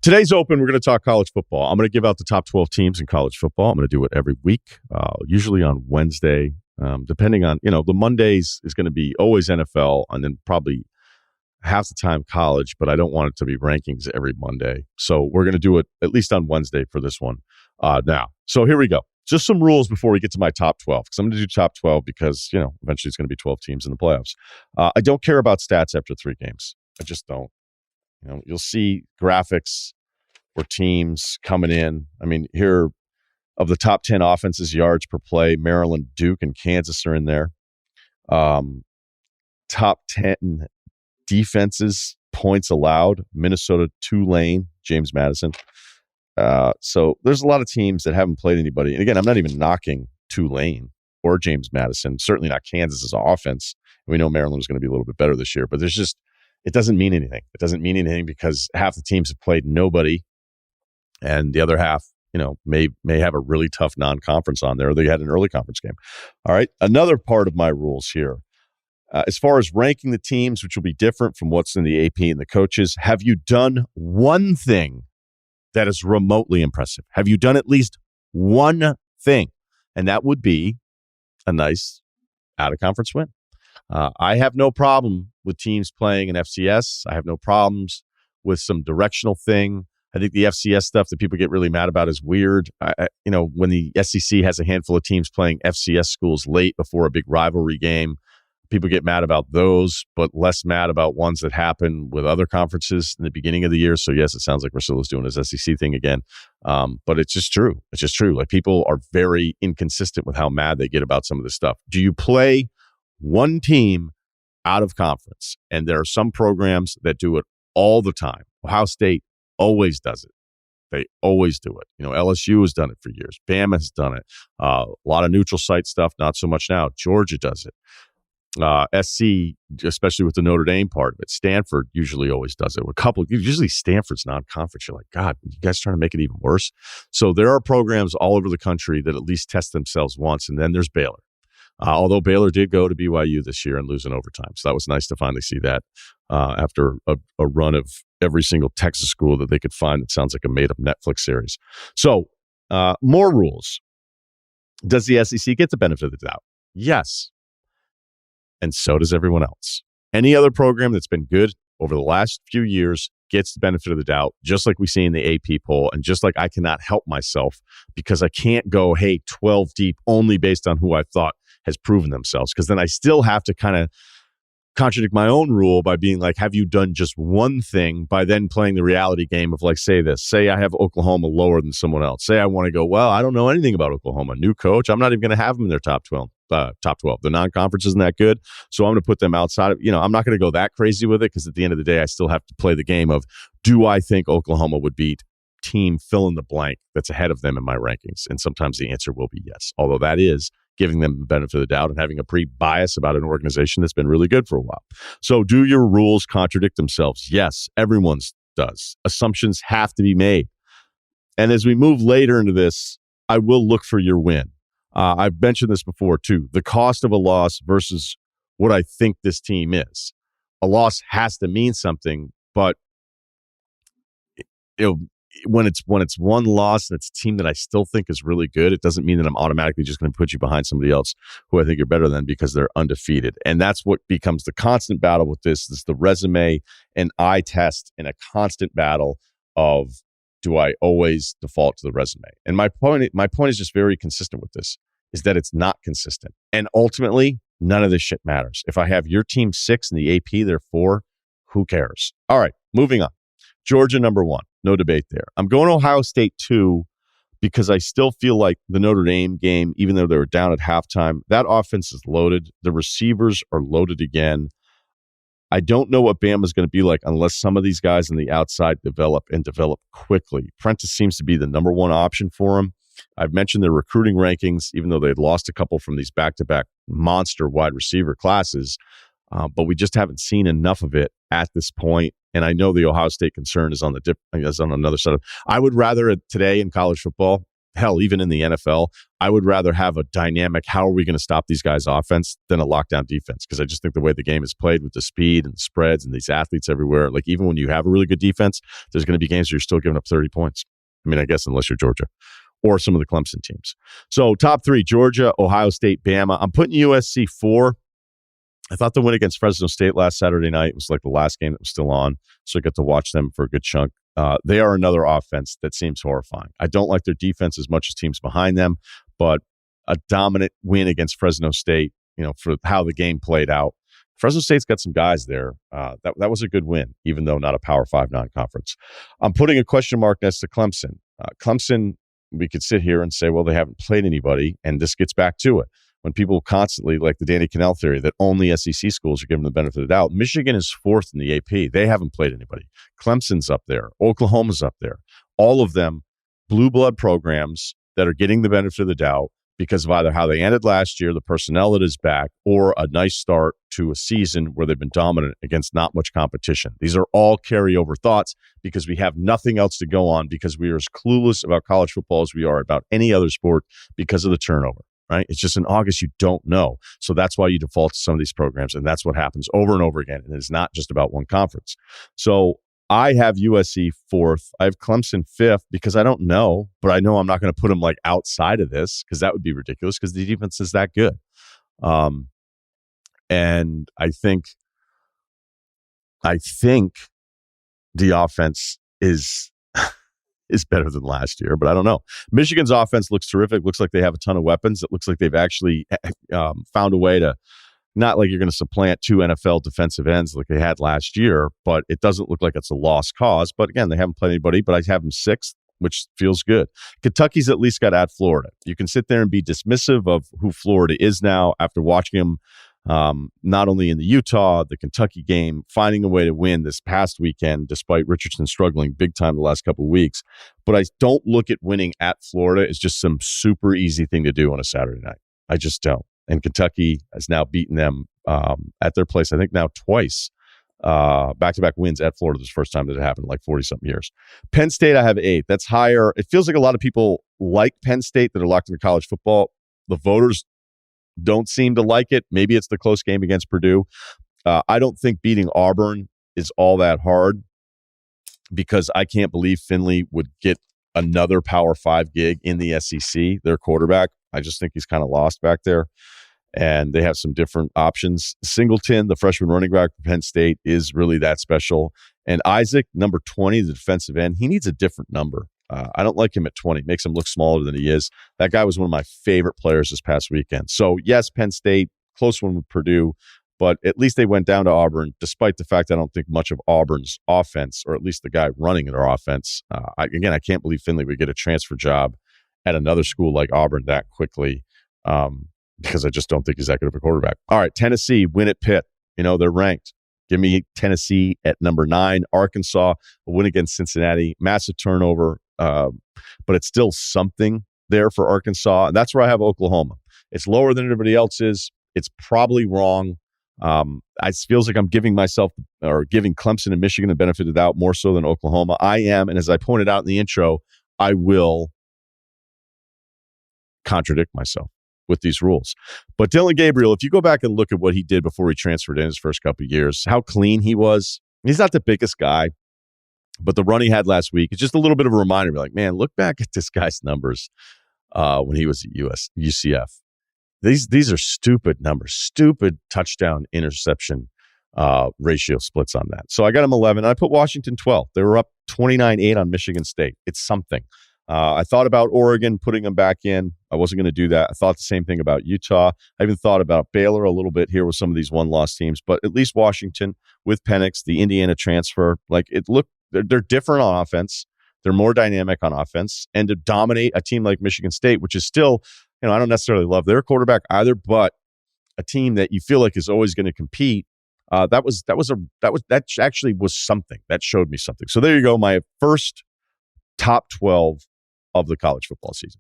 Today's open, we're going to talk college football. I'm going to give out the top 12 teams in college football. I'm going to do it every week, usually on Wednesday, depending on, the Mondays is going to be always NFL and then probably half the time college, but I don't want it to be rankings every Monday. So we're going to do it at least on Wednesday for this one now. So here we go. Just some rules before we get to my top 12, because I'm going to do top 12 because, eventually it's going to be 12 teams in the playoffs. I don't care about stats after 3 games. I just don't. You'll see graphics or teams coming in. I mean, here of the top 10 offenses, yards per play, Maryland, Duke, and Kansas are in there. Top 10 defenses, points allowed, Minnesota, Tulane, James Madison. So there's a lot of teams that haven't played anybody. And again, I'm not even knocking Tulane or James Madison, certainly not Kansas's offense. We know Maryland is going to be a little bit better this year, but it doesn't mean anything. It doesn't mean anything because half the teams have played nobody, and the other half, may have a really tough non-conference on there, or they had an early conference game. All right. Another part of my rules here, as far as ranking the teams, which will be different from what's in the AP and the coaches, have you done one thing that is remotely impressive? Have you done at least one thing? And that would be a nice out-of-conference win. I have no problem with teams playing in FCS. I have no problems with some directional thing. I think the FCS stuff that people get really mad about is weird. When the SEC has a handful of teams playing FCS schools late before a big rivalry game, people get mad about those, but less mad about ones that happen with other conferences in the beginning of the year. So yes, it sounds like Russillo's doing his SEC thing again. But it's just true. It's just true. Like, people are very inconsistent with how mad they get about some of this stuff. Do you play one team out of conference? And there are some programs that do it all the time. Ohio State always does it. They always do it. LSU has done it for years. Bama has done it. A lot of neutral site stuff, not so much now. Georgia does it. SC, especially with the Notre Dame part of it. Stanford usually always does it. Usually Stanford's non-conference. You're like, God, you guys trying to make it even worse? So there are programs all over the country that at least test themselves once, and then there's Baylor. Although Baylor did go to BYU this year and lose in overtime. So that was nice to finally see that after a run of every single Texas school that they could find that sounds like a made-up Netflix series. So more rules. Does the SEC get the benefit of the doubt? Yes. And so does everyone else. Any other program that's been good over the last few years gets the benefit of the doubt, just like we see in the AP poll, and just like I cannot help myself because I can't go, 12 deep only based on who I thought has proven themselves, because then I still have to kind of contradict my own rule by being like, have you done just one thing, by then playing the reality game of like, say I have Oklahoma lower than someone else. Say I want to go, well, I don't know anything about Oklahoma. New coach. I'm not even going to have them in their top 12. The non-conference isn't that good. So I'm going to put them outside of, I'm not going to go that crazy with it, because at the end of the day, I still have to play the game of, do I think Oklahoma would beat team fill in the blank that's ahead of them in my rankings? And sometimes the answer will be yes. Although that is giving them the benefit of the doubt and having a pre-bias about an organization that's been really good for a while. So do your rules contradict themselves? Yes, everyone's does. Assumptions have to be made. And as we move later into this, I will look for your win. I've mentioned this before too. The cost of a loss versus what I think this team is. A loss has to mean something, but when it's one loss and it's a team that I still think is really good, it doesn't mean that I'm automatically just going to put you behind somebody else who I think you're better than because they're undefeated. And that's what becomes the constant battle with this is the resume and eye test, in a constant battle of, do I always default to the resume? And my point is just very consistent with this, is that it's not consistent. And ultimately, none of this shit matters. If I have your team 6 in the AP, they're 4, who cares? All right, moving on. Georgia, number 1. No debate there. I'm going Ohio State 2 because I still feel like the Notre Dame game, even though they were down at halftime, that offense is loaded. The receivers are loaded again. I don't know what Bama's going to be like unless some of these guys on the outside develop quickly. Prentice seems to be the number 1 option for him. I've mentioned their recruiting rankings, even though they'd lost a couple from these back-to-back monster wide receiver classes. But we just haven't seen enough of it at this point. And I know the Ohio State concern is on another side of. I would rather today in college football hell, even in the NFL, I would rather have a dynamic, how are we going to stop these guys' offense than a lockdown defense? Because I just think the way the game is played with the speed and the spreads and these athletes everywhere, like even when you have a really good defense, there's going to be games where you're still giving up 30 points. I mean, I guess unless you're Georgia or some of the Clemson teams. So top three, Georgia, Ohio State, Bama. I'm putting USC 4. I thought the win against Fresno State last Saturday night was like the last game that was still on, so I got to watch them for a good chunk. They are another offense that seems horrifying. I don't like their defense as much as teams behind them, but a dominant win against Fresno State, for how the game played out. Fresno State's got some guys there. That was a good win, even though not a Power 5 non-conference. I'm putting a question mark next to Clemson. Clemson, we could sit here and say, well, they haven't played anybody, and this gets back to it. When people constantly, like the Danny Cannell theory, that only SEC schools are given the benefit of the doubt. Michigan is 4th in the AP. They haven't played anybody. Clemson's up there. Oklahoma's up there. All of them blue blood programs that are getting the benefit of the doubt because of either how they ended last year, the personnel that is back, or a nice start to a season where they've been dominant against not much competition. These are all carryover thoughts because we have nothing else to go on, because we are as clueless about college football as we are about any other sport because of the turnover. Right? It's just in August, you don't know. So that's why you default to some of these programs. And that's what happens over and over again. And it's not just about one conference. So I have USC 4th. I have Clemson 5th because I don't know, but I know I'm not going to put them like outside of this because that would be ridiculous because the defense is that good. And I think the offense is better than last year, but I don't know. Michigan's offense looks terrific. Looks like they have a ton of weapons. It looks like they've actually found a way to, not like you're going to supplant 2 NFL defensive ends like they had last year, but it doesn't look like it's a lost cause. But again, they haven't played anybody, but I have them 6th, which feels good. Kentucky's at least got at Florida. You can sit there and be dismissive of who Florida is now after watching them not only in the Utah, the Kentucky game, finding a way to win this past weekend, despite Richardson struggling big time the last couple of weeks. But I don't look at winning at Florida as just some super easy thing to do on a Saturday night. I just don't. And Kentucky has now beaten them at their place, I think now twice, back-to-back wins at Florida. This is the first time that it happened in like 40-something years. Penn State, I have 8th. That's higher. It feels like a lot of people like Penn State that are locked into college football. The voters don't seem to like it. Maybe it's the close game against Purdue. I don't think beating Auburn is all that hard because I can't believe Finley would get another Power 5 gig in the SEC, their quarterback. I just think he's kind of lost back there. And they have some different options. Singleton, the freshman running back for Penn State, is really that special. And Isaac, number 20, the defensive end, he needs a different number. I don't like him at 20. Makes him look smaller than he is. That guy was one of my favorite players this past weekend. So, yes, Penn State, close one with Purdue, but at least they went down to Auburn, despite the fact I don't think much of Auburn's offense, or at least the guy running their offense. I can't believe Finley would get a transfer job at another school like Auburn that quickly because I just don't think he's that good of a quarterback. All right, Tennessee, win at Pitt. They're ranked. Give me Tennessee at number 9. Arkansas, a win against Cincinnati. Massive turnover. But it's still something there for Arkansas. And that's where I have Oklahoma. It's lower than everybody else is. It's probably wrong. It feels like I'm giving Clemson and Michigan the benefit of the doubt more so than Oklahoma. I am. And as I pointed out in the intro, I will contradict myself with these rules. But Dylan Gabriel, if you go back and look at what he did before he transferred in his first couple of years, how clean he was. He's not the biggest guy. But the run he had last week is just a little bit of a reminder. Be like, man, look back at this guy's numbers when he was at UCF. These are stupid numbers, stupid touchdown interception ratio splits on that. So I got him 11. I put Washington 12. They were up 29-8 on Michigan State. It's something. I thought about Oregon, putting them back in. I wasn't going to do that. I thought the same thing about Utah. I even thought about Baylor a little bit here with some of these one-loss teams. But at least Washington with Penix, the Indiana transfer, they're different on offense. They're more dynamic on offense. And to dominate a team like Michigan State, which is still, I don't necessarily love their quarterback either, but a team that you feel like is always going to compete. That actually was something. That showed me something. So there you go. My first top 12 of the college football season.